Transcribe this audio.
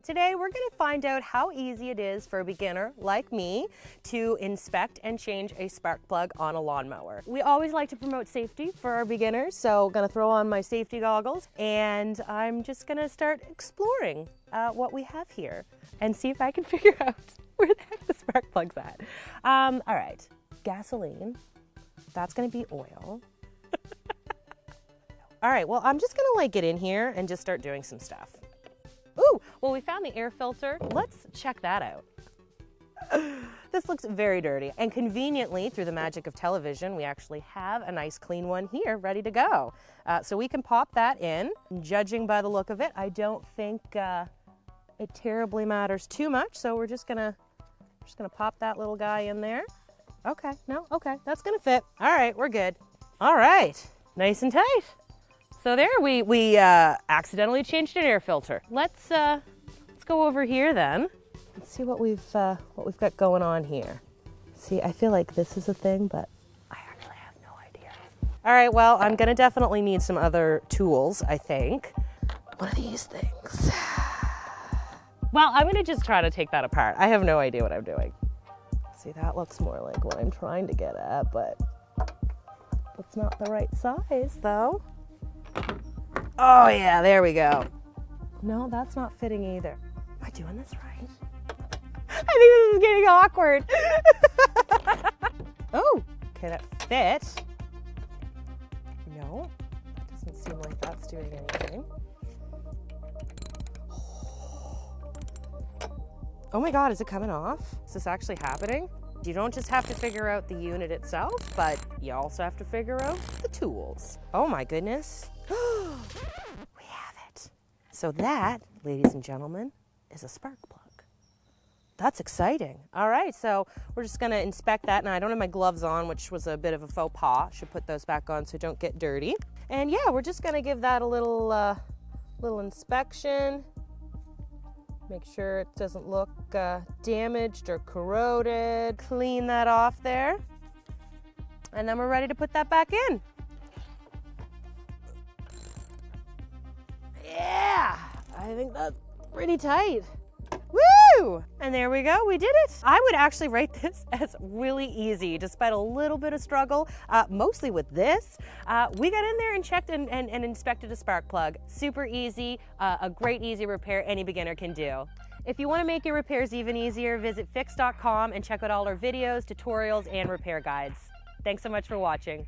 Today we're going to find out how easy it is for a beginner like me to inspect and change a spark plug on a lawnmower. We always like to promote safety for our beginners, so I'm going to throw on my safety goggles and I'm just going to start exploring what we have here and see if I can figure out where the heck the spark plug's at. All right, gasoline, that's going to be oil. All right, well, I'm just going to get in here and just start doing some stuff. Ooh, well, we found the air filter. Let's check that out. This looks very dirty. And conveniently, through the magic of television, we actually have a nice clean one here ready to go. So we can pop that in. Judging by the look of it, I don't think it terribly matters too much. So we're just gonna pop that little guy in there. Okay, no, okay, that's gonna fit. All right, we're good. All right, nice and tight. So there, we accidentally changed an air filter. Let's go over here then. Let's see what we've got going on here. See, I feel like this is a thing, but I actually have no idea. All right, well, I'm gonna definitely need some other tools, I think. One of these things. Well, I'm gonna just try to take that apart. I have no idea what I'm doing. See, that looks more like what I'm trying to get at, but it's not the right size, though. Oh yeah, there we go. No, that's not fitting either. Am I doing this right? I think this is getting awkward. Oh, okay, that fit. No, that doesn't seem like that's doing anything. Oh my God, is it coming off? Is this actually happening? You don't just have to figure out the unit itself, but you also have to figure out the tools. Oh my goodness. We have it. So that, ladies and gentlemen, is a spark plug. That's exciting. All right, so we're just gonna inspect that. Now I don't have my gloves on, which was a bit of a faux pas. Should put those back on so don't get dirty. And yeah, we're just gonna give that a little inspection. Make sure it doesn't look damaged or corroded. Clean that off there. And then we're ready to put that back in. Yeah, I think that's pretty tight. Woo! And there we go, we did it. I would actually rate this as really easy, despite a little bit of struggle, mostly with this. We got in there and checked and inspected a spark plug. Super easy, a great easy repair any beginner can do. If you want to make your repairs even easier, visit Fix.com and check out all our videos, tutorials, and repair guides. Thanks so much for watching.